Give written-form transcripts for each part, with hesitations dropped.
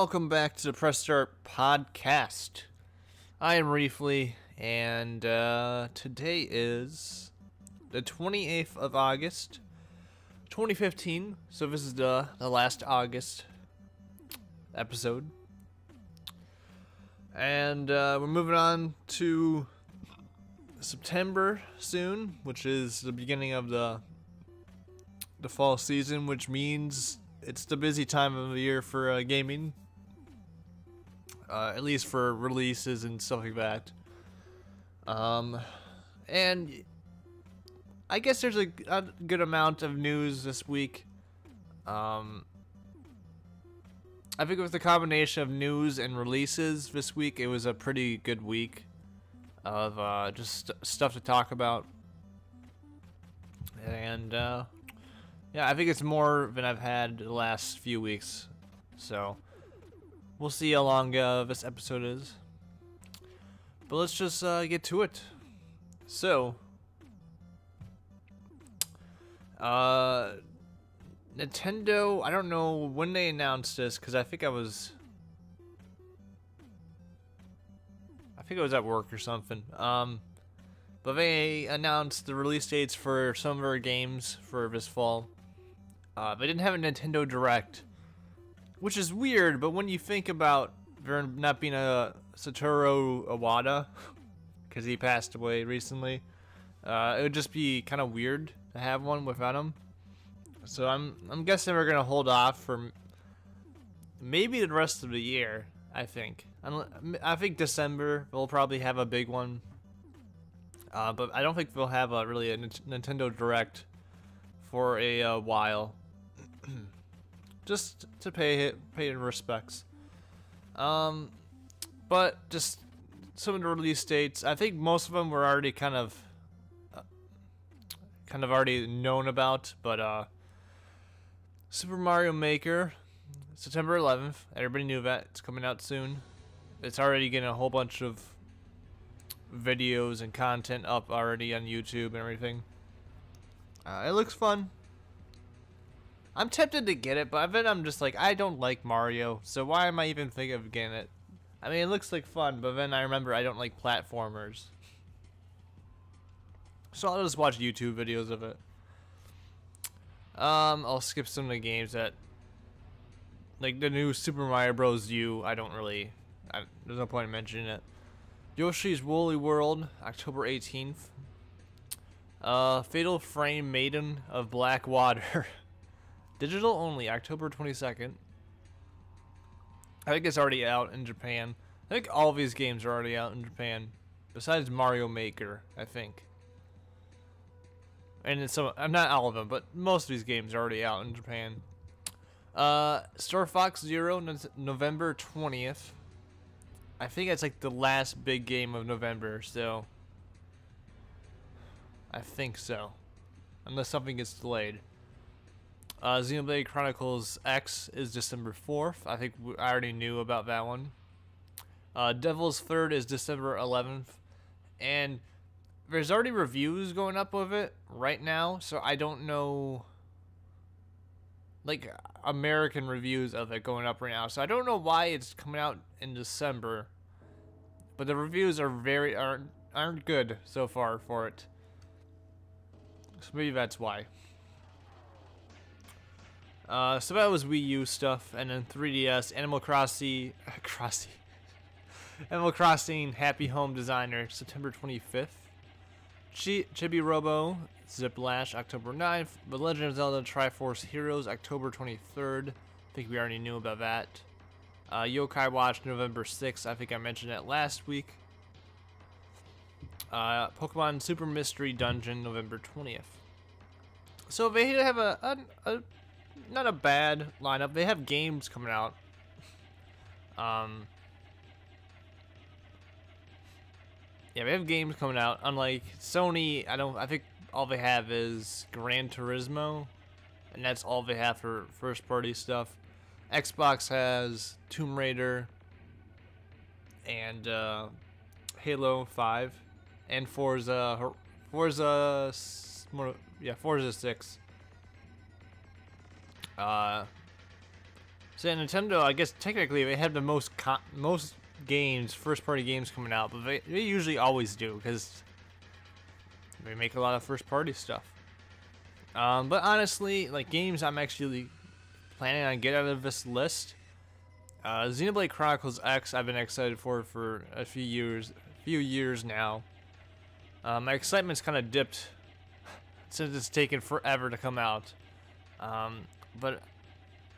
welcome back to the Press Start Podcast. I am Reefly, and today is the 28th of August, 2015. So this is the last August episode. And we're moving on to September soon, which is the beginning of the fall season, which means it's the busy time of the year for gaming, at least for releases and stuff like that. And I guess there's a good amount of news this week. I think with the combination of news and releases this week, it was a pretty good week of just stuff to talk about. And yeah, I think it's more than I've had the last few weeks. So we'll see how long this episode is. But let's just get to it. So, Nintendo, I don't know when they announced this, because I think I was at work or something. But they announced the release dates for some of their games for this fall. They didn't have a Nintendo Direct, which is weird, but when you think about there not being a Satoru Iwata, because he passed away recently, it would just be kind of weird to have one without him. So I'm guessing we're gonna hold off for maybe the rest of the year. I think December we'll probably have a big one, but I don't think we'll have really a Nintendo Direct for a while. Just to pay respects. But just some of the release dates, I think most of them were already kind of already known about, but Super Mario Maker, September 11th. Everybody knew that. It's coming out soon. It's already getting a whole bunch of videos and content up already on YouTube and everything. It looks fun. I'm tempted to get it, but then I'm just like, I don't like Mario, so why am I even thinking of getting it? I mean, it looks like fun, but then I remember I don't like platformers. So I'll just watch YouTube videos of it. I'll skip some of the games that, like the new Super Mario Bros. U, there's no point in mentioning it. Yoshi's Woolly World, October 18th. Fatal Frame Maiden of Blackwater. Digital only, October 22nd. I think it's already out in Japan. I think all of these games are already out in Japan, besides Mario Maker, I think. And it's not all of them, but most of these games are already out in Japan. Star Fox Zero, November 20th. I think it's like the last big game of November, so I think so, unless something gets delayed. Xenoblade Chronicles X is December 4th. I think I already knew about that one. Devil's Third is December 11th. And there's already reviews going up of it right now, so I don't know, like, American reviews of it going up right now. So I don't know why it's coming out in December. But the reviews are aren't good so far for it. So maybe that's why. So that was Wii U stuff, and then 3DS, Animal Crossing Happy Home Designer, September 25th. Chibi Robo, Ziplash, October 9th. The Legend of Zelda Triforce Heroes, October 23rd. I think we already knew about that. Yokai Watch, November 6th. I think I mentioned it last week. Pokemon Super Mystery Dungeon, November 20th. So they have a not a bad lineup. They have games coming out. Yeah, they have games coming out. Unlike Sony, I think all they have is Gran Turismo, and that's all they have for first-party stuff. Xbox has Tomb Raider and Halo 5 and Forza 6. So So yeah, Nintendo, I guess technically they have the most games, first-party games coming out, but they usually always do because they make a lot of first-party stuff. But honestly, like games I'm actually planning on getting out of this list, Xenoblade Chronicles X I've been excited for a few years now. My excitement's kind of dipped since it's taken forever to come out. But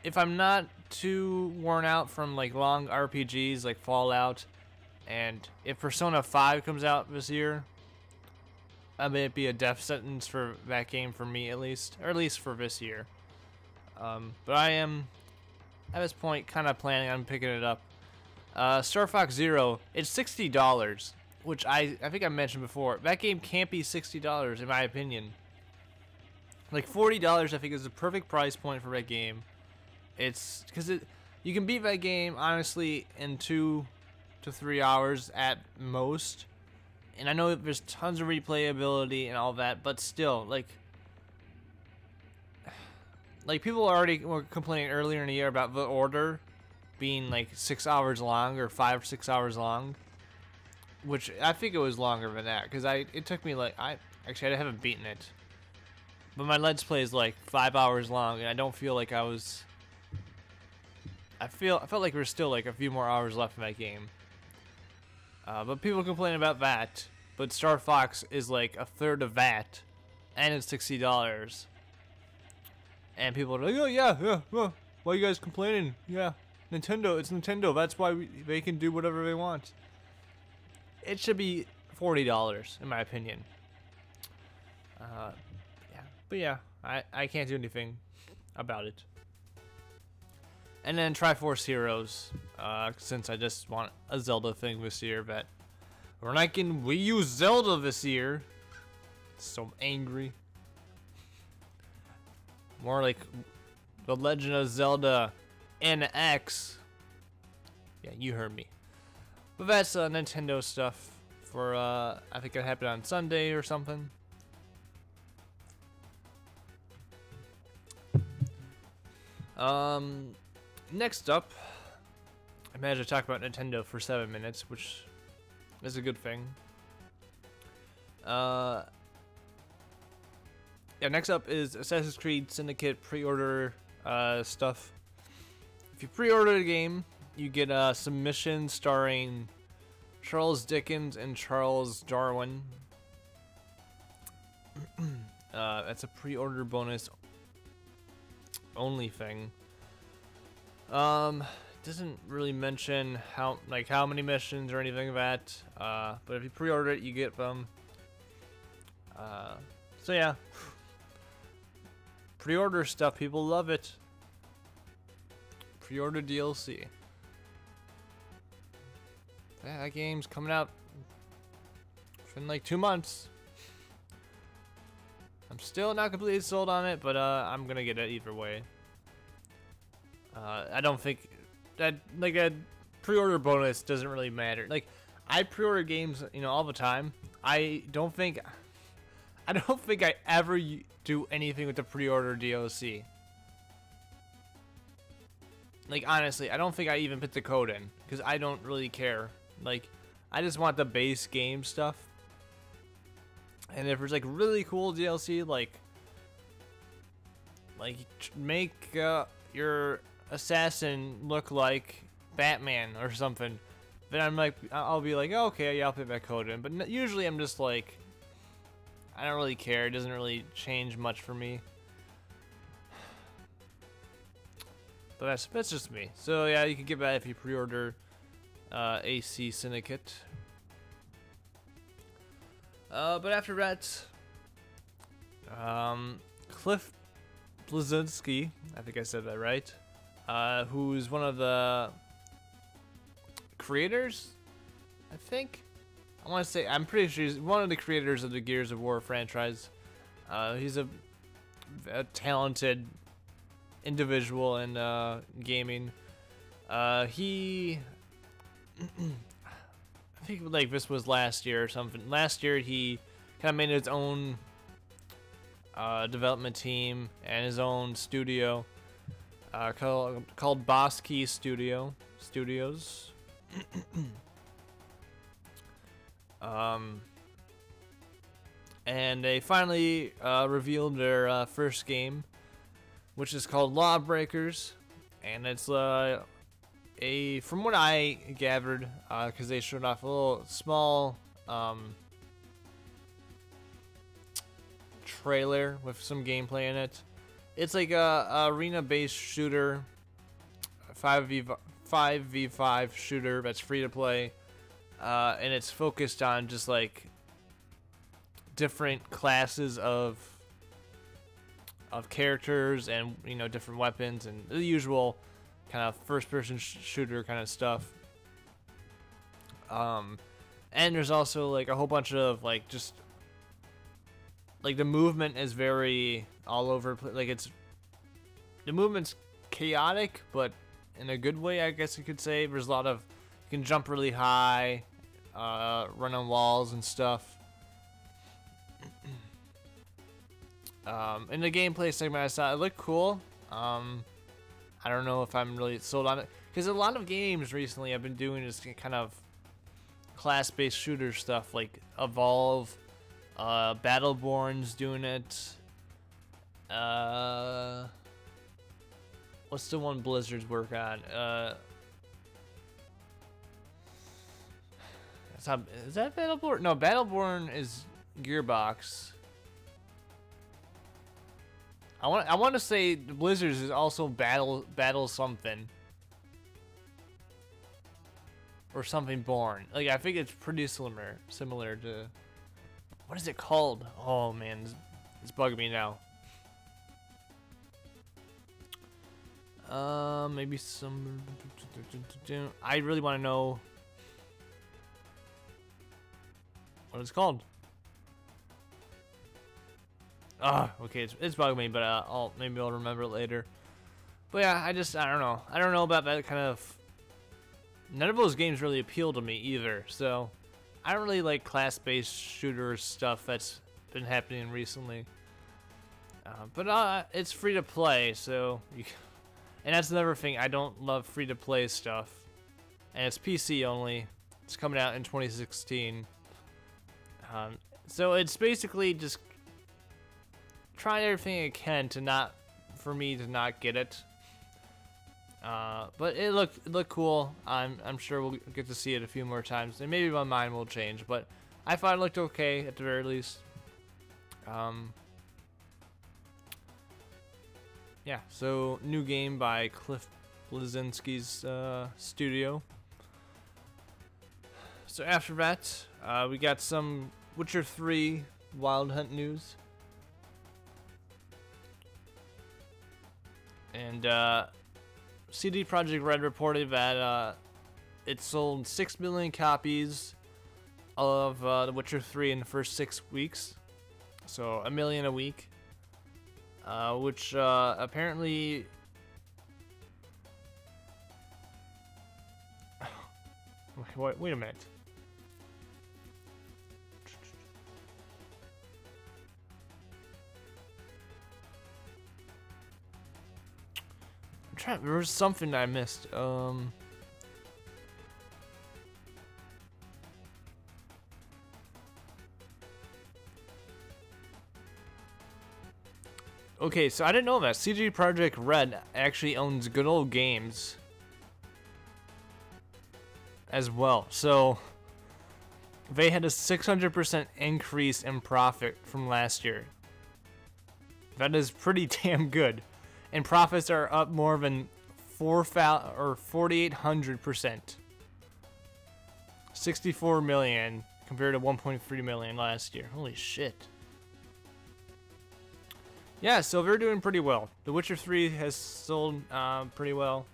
if I'm not too worn out from like long RPGs like Fallout, and if Persona 5 comes out this year, I may be a death sentence for that game for me at least, or at least for this year. But I am at this point kind of planning on picking it up. Star Fox Zero, it's $60, which I think I mentioned before. That game can't be $60 in my opinion. Like $40 I think is the perfect price point for that game. It's because you can beat that game honestly in 2 to 3 hours at most. And I know there's tons of replayability and all that, but still, like people already were complaining earlier in the year about The Order being like 6 hours long or 5 or 6 hours long, which I think it was longer than that because it took me like I haven't beaten it, but my Let's Play is like 5 hours long, and I don't feel like I felt like there's still like a few more hours left in that game. But people complain about that. But Star Fox is like a third of that, and it's $60. And people are like, oh yeah, well, why are you guys complaining? Yeah, Nintendo, it's Nintendo. That's why they can do whatever they want. It should be $40 in my opinion. Yeah, but yeah, I can't do anything about it. And then Triforce Heroes, since I just want a Zelda thing this year, but we're not getting Wii U Zelda this year. So angry. More like The Legend of Zelda NX. Yeah, you heard me. But that's Nintendo stuff for, I think it happened on Sunday or something. Next up, I managed to talk about Nintendo for 7 minutes, which is a good thing. Yeah, next up is Assassin's Creed Syndicate pre-order stuff. If you pre-order the game, you get a submission starring Charles Dickens and Charles Darwin. That's a pre-order bonus only thing. Doesn't really mention how many missions or anything like that. But if you pre-order it, you get them. So yeah, pre-order stuff, people love it. Pre-order DLC. Yeah, that game's coming out in like 2 months. I'm still not completely sold on it, but I'm gonna get it either way. I don't think that like a pre-order bonus doesn't really matter. Like I pre-order games, you know, all the time. I don't think I ever do anything with the pre-order DLC. Like honestly, I don't think I even put the code in because I don't really care. Like I just want the base game stuff. And if there's like really cool DLC, like make your assassin look like Batman or something, then I'm like, I'll be like, oh, okay, yeah, I'll put that code in. But usually I'm just like, I don't really care. It doesn't really change much for me. But that's just me. So yeah, you can get that if you pre-order AC Syndicate. But after that, Cliff Bleszinski, I think I said that right, who's one of the creators, I think. I want to say, I'm pretty sure he's one of the creators of the Gears of War franchise. He's a talented individual in gaming. He I think like this was last year or something. Last year he kind of made his own development team and his own studio. called Boss Key Studios. And they finally revealed their first game, which is called Lawbreakers, and it's from what I gathered, because they showed off a little small trailer with some gameplay in it. It's like a arena-based shooter, 5v5 shooter that's free to play, and it's focused on just like different classes of characters and different weapons and the usual kind of first-person shooter kind of stuff. And there's also like a whole bunch of like just like the movement is very all over, like the movement's chaotic, but in a good way, I guess you could say. There's a lot of, you can jump really high, run on walls and stuff. In the gameplay segment, I saw it looked cool. I don't know if I'm really sold on it, because a lot of games recently I've been doing is kind of class-based shooter stuff, like Evolve, Battleborn's doing it. What's the one Blizzard's work on? Is that Battleborn? No, Battleborn is Gearbox. I want to say Blizzard's is also Battle something. Or something Born. Like, I think it's pretty similar to, what is it called? Oh man, it's bugging me now. Maybe some, I really want to know what it's called. Okay, it's bugging me, but maybe I'll remember it later. But yeah, I don't know. I don't know about that kind of. None of those games really appeal to me either, so I don't really like class-based shooter stuff that's been happening recently. But it's free to play, so and that's another thing. I don't love free to play stuff, and it's PC only. It's coming out in 2016. So it's basically just trying everything I can for me to not get it. But it looked cool. I'm sure we'll get to see it a few more times, and maybe my mind will change. But I thought it looked okay at the very least. Yeah. So new game by Cliff Bleszinski's studio. So after that, we got some Witcher 3 Wild Hunt news. And CD Projekt Red reported that it sold 6 million copies of The Witcher 3 in the first 6 weeks. So 1 million a week. Which apparently... Wait a minute. There was something I missed. Okay, so I didn't know that CD Projekt Red actually owns Good Old Games as well. So they had a 600% increase in profit from last year. That is pretty damn good. And profits are up more than 4,800%. 64 million compared to 1.3 million last year. Holy shit. Yeah, so they're doing pretty well. The Witcher 3 has sold pretty well.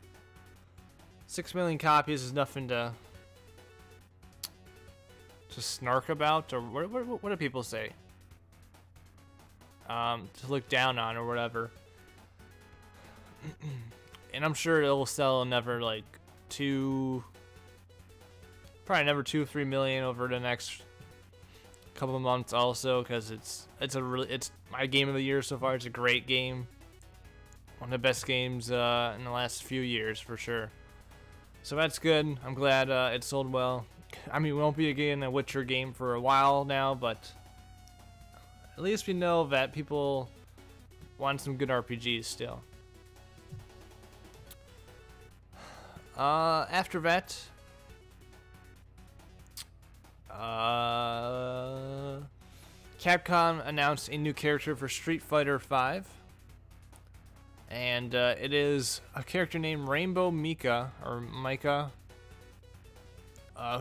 6 million copies is nothing to snark about, or what do people say? To look down on or whatever. And I'm sure it'll sell another like probably another 2-3 million over the next couple of months also, because it's my game of the year so far. It's a great game. one of the best games in the last few years for sure. So that's good. I'm glad it sold well. I mean, we won't be getting a Witcher game for a while now, but at least we know that people want some good RPGs still. After that, Capcom announced a new character for Street Fighter V, and it is a character named Rainbow Mika, or Micah,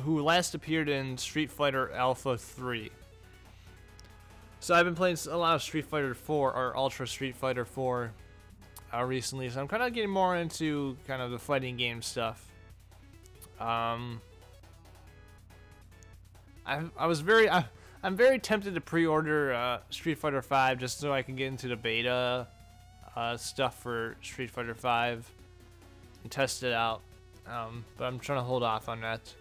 who last appeared in Street Fighter Alpha 3. So I've been playing a lot of Street Fighter 4, or Ultra Street Fighter 4, recently, so I'm kind of getting more into kind of the fighting game stuff. I'm very tempted to pre-order Street Fighter V just so I can get into the beta stuff for Street Fighter V and test it out. But I'm trying to hold off on that.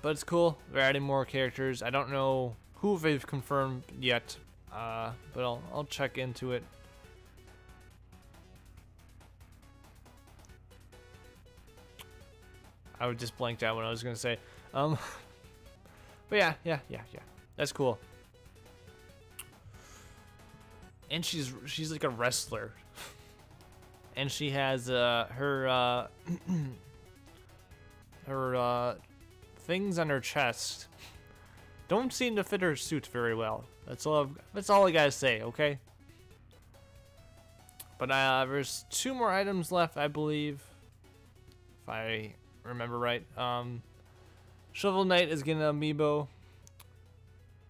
But it's cool. They're adding more characters. I don't know who they've confirmed yet, but I'll check into it. I just blanked out what I was gonna say. But yeah. That's cool. And she's like a wrestler, and she has her things on her chest don't seem to fit her suit very well. That's all I gotta say. Okay. But there's 2 more items left, I believe, if I remember right. Shovel Knight is getting an amiibo.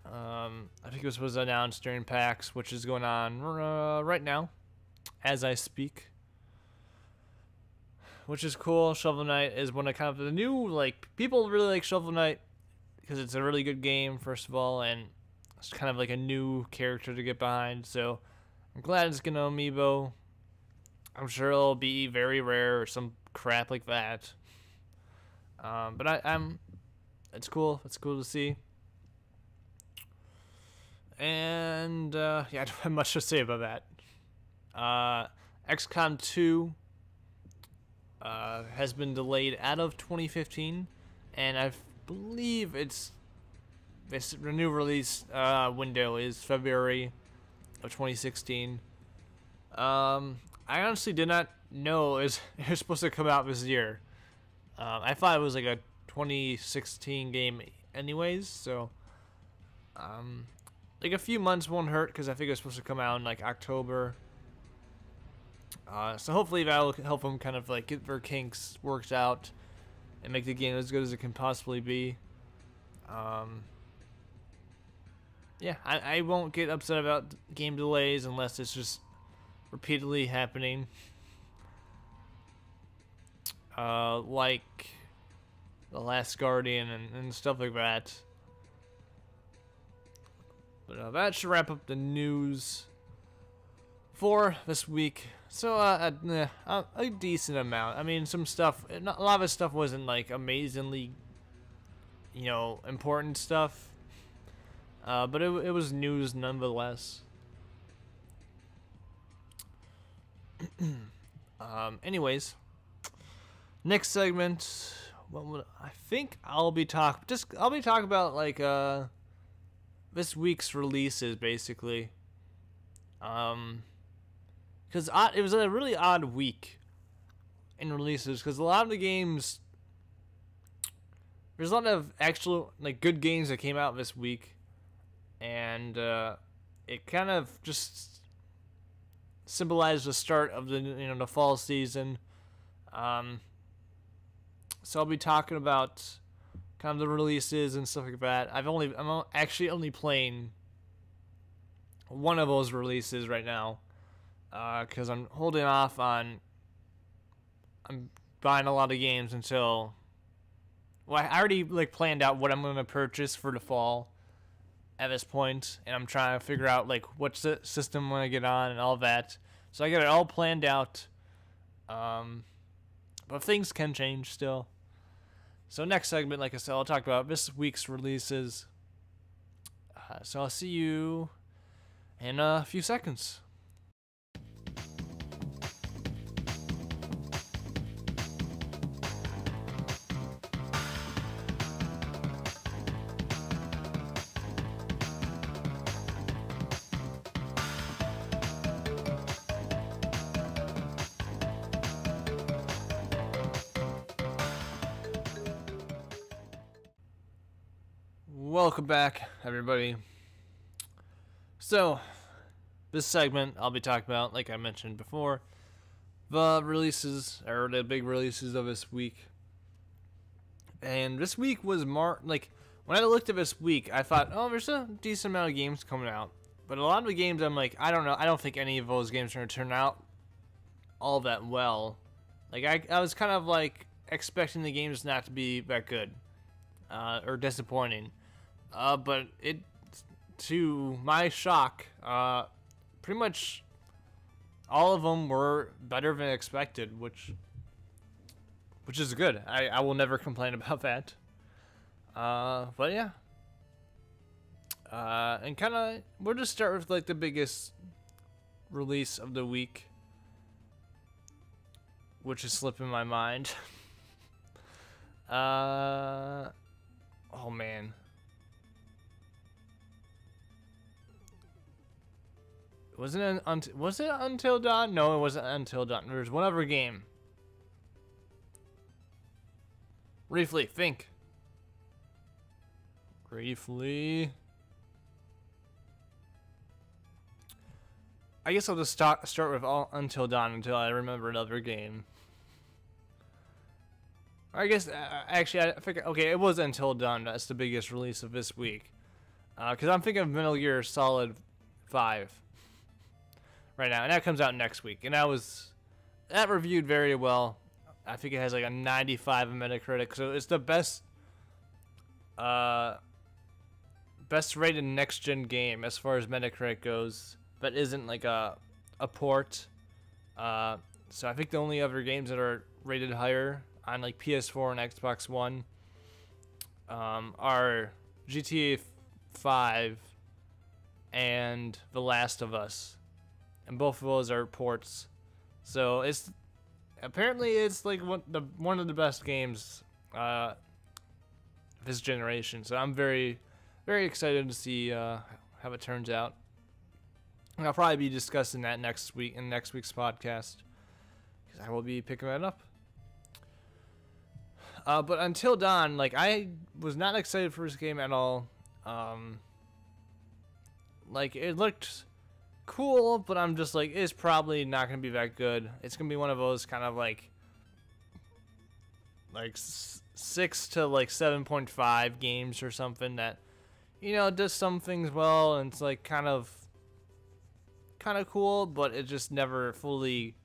I think this was announced during PAX, which is going on right now, as I speak. Which is cool. Shovel Knight is one of kind of the new, like, people really like Shovel Knight because it's a really good game, first of all, and it's kind of like a new character to get behind. So I'm glad it's getting an amiibo. I'm sure it'll be very rare or some crap like that. But it's cool. It's cool to see. And yeah, I don't have much to say about that. XCOM 2 has been delayed out of 2015, and I believe the new release window is February of 2016. I honestly did not know it was supposed to come out this year. I thought it was like a 2016 game anyways, so like a few months won't hurt because I think it was supposed to come out in like October. So hopefully that'll help them kind of like get their kinks worked out and make the game as good as it can possibly be. Yeah, I won't get upset about game delays unless it's just repeatedly happening. Like The Last Guardian and stuff like that. But that should wrap up the news for this week. So a decent amount. I mean, some stuff. A lot of the stuff wasn't like amazingly, important stuff. But it was news nonetheless. Anyways, next segment. What would I think I'll be talking about like this week's releases basically. Because it was a really odd week in releases because a lot of the games, there's a lot of actual like good games that came out this week, and it kind of just symbolized the start of the fall season. So I'll be talking about kind of the releases and stuff like that. I'm actually only playing one of those releases right now. Because I'm holding off on. I'm buying a lot of games until. Well, I already like planned out what I'm gonna purchase for the fall. At this point, and I'm trying to figure out like what system I'm gonna get on and all that. So I got it all planned out. But things can change still. So next segment, like I said, I'll talk about this week's releases. So I'll see you in a few seconds. Welcome back, everybody. So, this segment I'll be talking about, like I mentioned before, the releases, or the big releases of this week. And this week was like, when I looked at this week, I thought, oh, there's a decent amount of games coming out. But a lot of the games, I'm like, I don't know, I don't think any of those games are going to turn out all that well. Like, I was kind of like expecting the games not to be that good, or disappointing. But it, to my shock, pretty much all of them were better than expected, which is good. I will never complain about that. But yeah. And kind of, we'll just start with like the biggest release of the week, which is slipping my mind. Oh man. Was it Until Dawn? No, it wasn't Until Dawn. There was one other game. Briefly, think. Briefly. I guess I'll just start with Until Dawn until I remember another game. I guess, actually, I figured, okay, it was Until Dawn. That's the biggest release of this week. Because I'm thinking of Metal Gear Solid 5 right now, and that comes out next week. And that reviewed very well. I think it has like a 95 on Metacritic, so it's the best rated next-gen game as far as Metacritic goes. That isn't like a port. So I think the only other games that are rated higher on like PS4 and Xbox One are GTA 5 and The Last of Us, and both of those are ports. So it's like one of the best games this generation. So I'm very, very excited to see how it turns out. And I'll probably be discussing that next week in next week's podcast, because I will be picking that up. But Until Dawn, like, I was not excited for this game at all. Like, it looked cool, but I'm just like, it's probably not going to be that good. It's going to be one of those kind of like 6 to like 7.5 games or something that, you know, does some things well, and it's like kind of cool, but it just never fully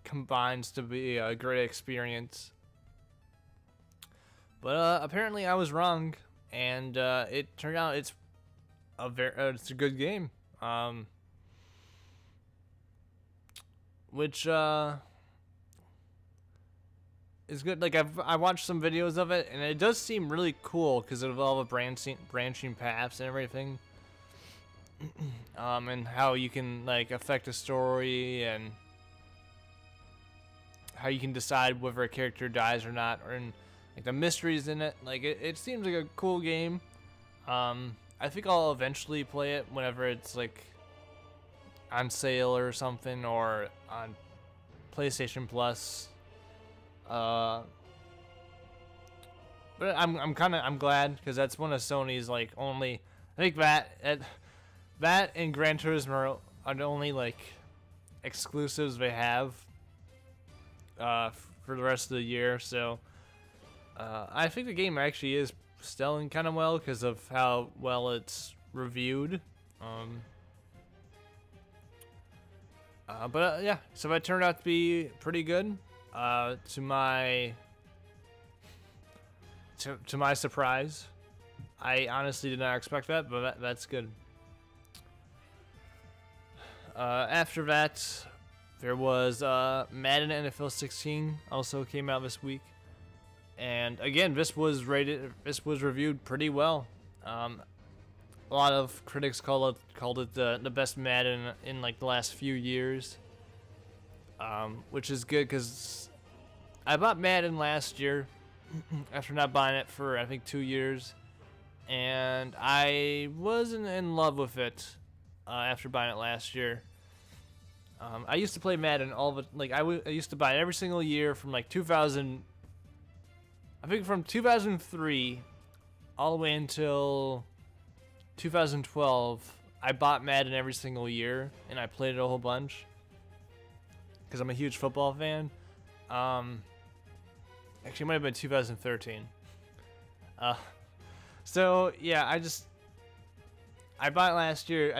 combines to be a great experience. But apparently I was wrong, and it turned out it's a good game, which is good. Like, I watched some videos of it, and it does seem really cool because of all the branching paths and everything. And how you can like affect a story, and how you can decide whether a character dies or not, or like the mysteries in it. Like, it seems like a cool game. I think I'll eventually play it whenever it's like on sale or something, or on PlayStation Plus. But I'm glad, because that's one of Sony's like only, I think that and Gran Turismo are the only like exclusives they have for the rest of the year. So I think the game actually is selling kind of well because of how well it's reviewed. But yeah, so that turned out to be pretty good. To my surprise, I honestly did not expect that, but that's good. After that, there was Madden NFL 16 also came out this week, and again, this was reviewed pretty well. A lot of critics called it the best Madden in like the last few years, which is good because I bought Madden last year after not buying it for I think 2 years, and I wasn't in love with it after buying it last year. I used to play Madden I used to buy it every single year from like 2000. I think from 2003 all the way until 2012, I bought Madden every single year, and I played it a whole bunch because I'm a huge football fan. Actually, it might have been 2013. So yeah, I bought it last year.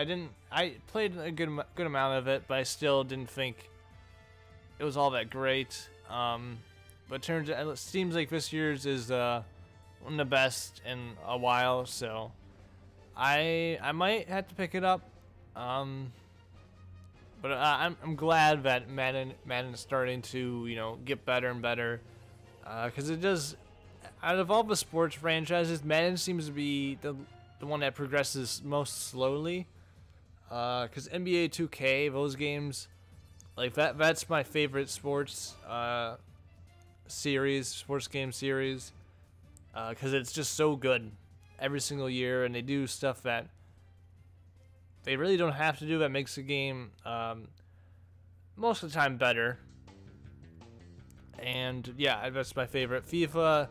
I played a good amount of it, but I still didn't think it was all that great. But it seems like this year's is one of the best in a while, so I might have to pick it up. But I'm glad that Madden is starting to get better and better, because it does. Out of all the sports franchises, Madden seems to be the one that progresses most slowly. Because NBA 2K, those games, like that's my favorite sports game series, because it's just so good every single year, and they do stuff that they really don't have to do that makes the game most of the time better. And yeah, that's my favorite. FIFA,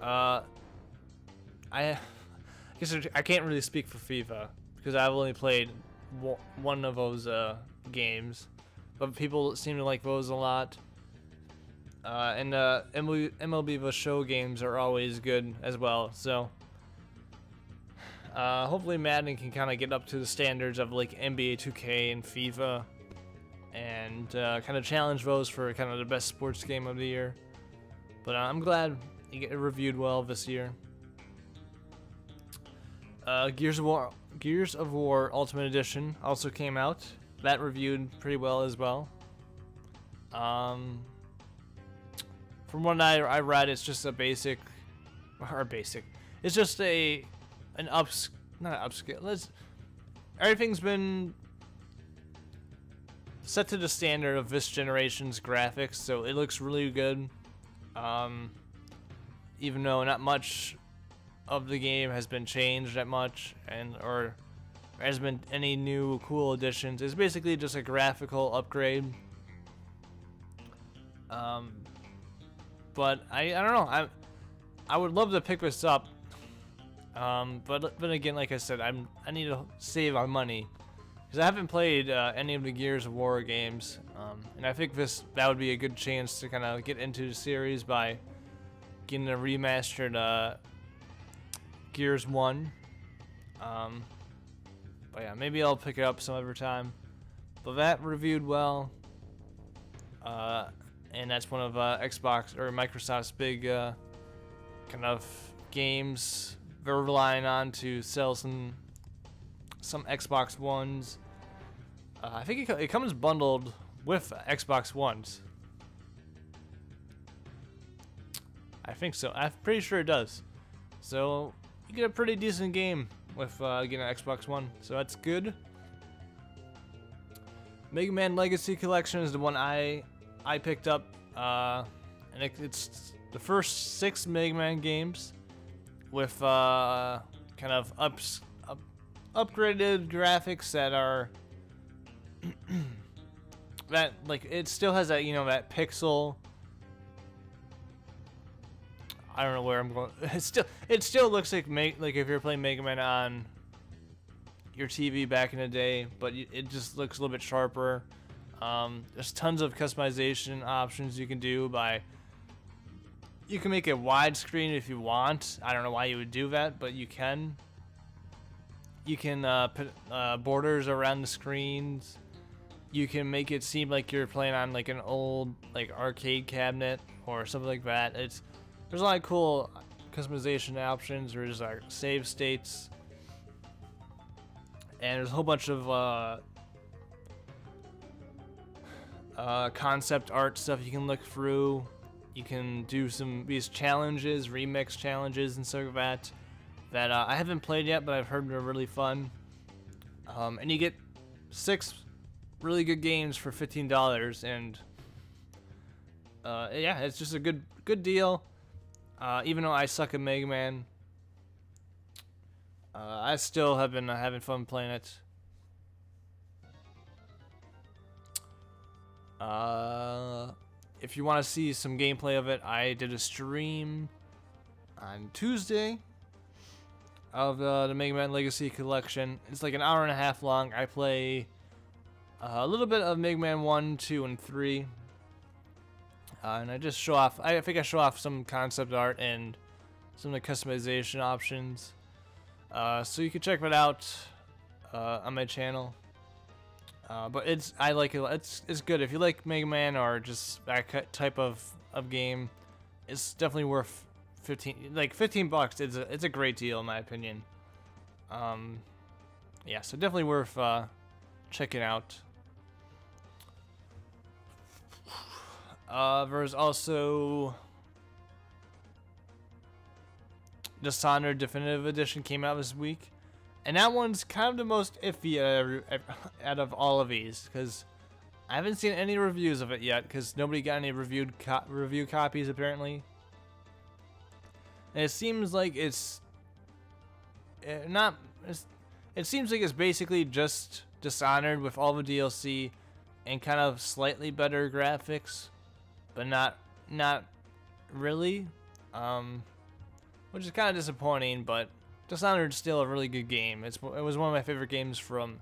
I guess I can't really speak for FIFA because I've only played one of those games, but people seem to like those a lot. And MLB The Show games are always good as well. So hopefully Madden can kind of get up to the standards of like NBA 2K and FIFA, and kind of challenge those for kind of the best sports game of the year. But I'm glad you get reviewed well this year. Gears of War Ultimate Edition also came out. That reviewed pretty well as well. From what I read, it's just a basic. It's just not upscale. Everything's been set to the standard of this generation's graphics, so it looks really good. Even though not much of the game has been changed that much, or has been any new cool additions. It's basically just a graphical upgrade. But I don't know. I would love to pick this up. But again, like I said, I need to save my money because I haven't played any of the Gears of War games, and I think that would be a good chance to kind of get into the series by getting a remastered Gears 1. But yeah, maybe I'll pick it up some other time. But that reviewed well, and that's one of Xbox or Microsoft's big kind of games they're relying on to sell some Xbox Ones. I think it comes bundled with Xbox Ones. I think so. I'm pretty sure it does. So you get a pretty decent game with getting an Xbox One. So that's good. Mega Man Legacy Collection is the one I picked up, and it's the first 6 Mega Man games with kind of upgraded graphics that are that like it still has that that pixel. I don't know where I'm going. It still looks like if you're playing Mega Man on your TV back in the day, but it just looks a little bit sharper. There's tons of customization options you can do you can make it widescreen if you want. I don't know why you would do that, but you can. You can put borders around the screens. You can make it seem like you're playing on like an old arcade cabinet or something like that. There's a lot of cool customization options. There's save states, and there's a whole bunch of concept art stuff you can look through. You can do these challenges, remix challenges and stuff like that I haven't played yet, but I've heard they're really fun. And you get 6 really good games for $15, and yeah, it's just a good deal. Even though I suck at Mega Man, I still have been having fun playing it. If you want to see some gameplay of it, I did a stream on Tuesday of the Mega Man Legacy Collection. It's like an hour and a half long. I play a little bit of Mega Man 1, 2, and 3. And I just show off, I think I show off some concept art and some of the customization options. So you can check that out on my channel. But I like it. It's good if you like Mega Man or just that type of game. It's definitely worth 15 bucks. It's a great deal in my opinion. Yeah, so definitely worth checking out. There's also Dishonored Definitive Edition came out this week. And that one's kind of the most iffy out of all of these, because I haven't seen any reviews of it yet, because nobody got any review copies apparently. And it seems like it seems like it's basically just Dishonored with all the DLC and kind of slightly better graphics, but not really, which is kind of disappointing, but Dishonored is still a really good game. It was one of my favorite games from,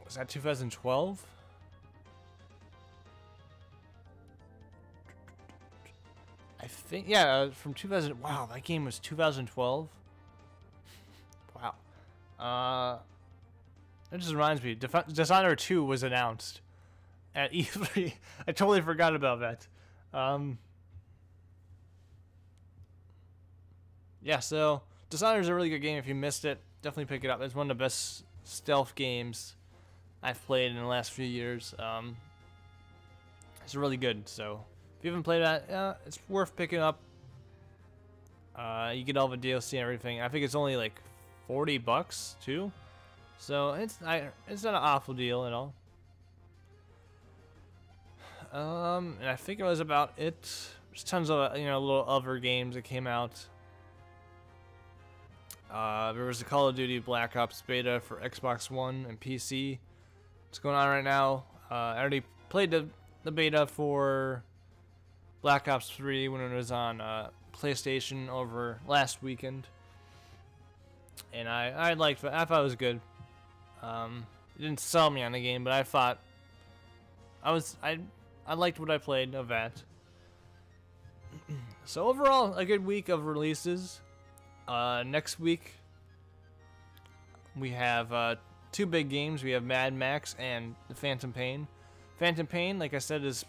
was that 2012? I think, yeah, from 2000. Wow, that game was 2012. Wow. That just reminds me, Dishonored 2 was announced at E3. I totally forgot about that. Yeah, so Dishonored is a really good game. If you missed it, definitely pick it up. It's one of the best stealth games I've played in the last few years. It's really good. So if you haven't played that, it's worth picking up. You get all the DLC and everything. I think it's only like 40 bucks too. So it's not an awful deal at all. And I think it was about it. There's tons of little other games that came out. There was the Call of Duty Black Ops beta for Xbox One and PC. It's going on right now. I already played the beta for Black Ops 3 when it was on PlayStation over last weekend, and I liked it. I thought it was good. It didn't sell me on the game, but I thought I liked what I played of that. So overall, a good week of releases. Next week we have 2 big games. We have Mad Max and The Phantom Pain. Phantom Pain, like I said, is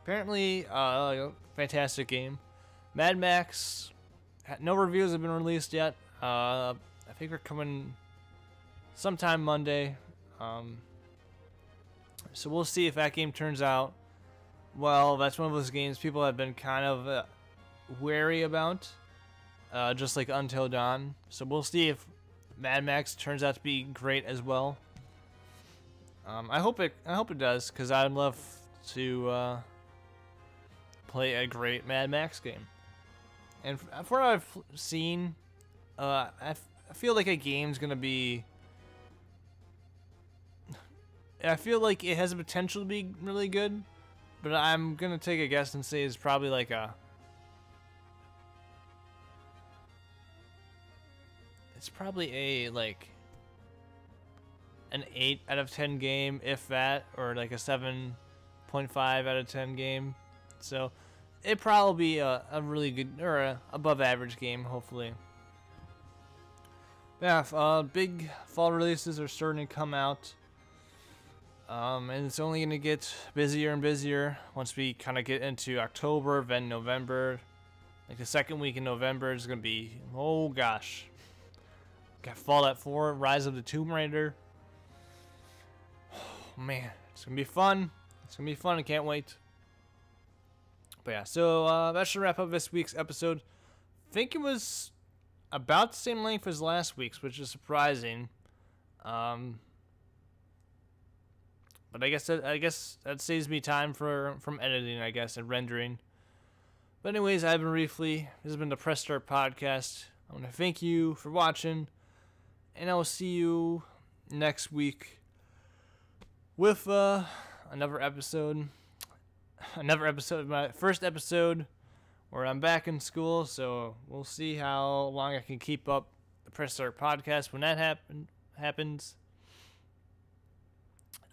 apparently a fantastic game. Mad Max, no reviews have been released yet. I think they're coming sometime Monday. So we'll see if that game turns out well. That's one of those games people have been kind of wary about. Just like Until Dawn. So we'll see if Mad Max turns out to be great as well. I hope it does, because I'd love to play a great Mad Max game. And from what I've seen, I feel like a game's gonna be. I feel like it has the potential to be really good, but I'm gonna take a guess and say it's probably like a. It's probably an 8 out of 10 game, if that, or like a 7.5 out of 10 game. So it'd probably be a really good or a above average game, hopefully. Yeah, big fall releases are starting to come out, and it's only gonna get busier and busier once we kind of get into October, then November. Like the second week in November is gonna be, oh gosh. Got Fallout 4, Rise of the Tomb Raider. Oh, man, it's gonna be fun. It's gonna be fun. I can't wait. But yeah, so that should wrap up this week's episode. I think it was about the same length as last week's, which is surprising. But I guess that saves me time from editing, I guess, and rendering. But anyways, I've been Reefly. This has been the Press Start Podcast. I want to thank you for watching, and I will see you next week with another episode. My first episode or I'm back in school, so we'll see how long I can keep up the Press Start podcast when that happens.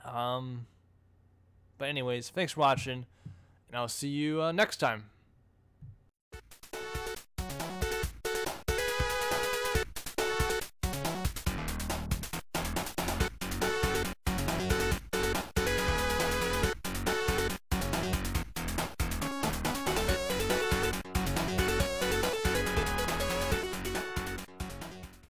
But anyways, thanks for watching, and I'll see you next time.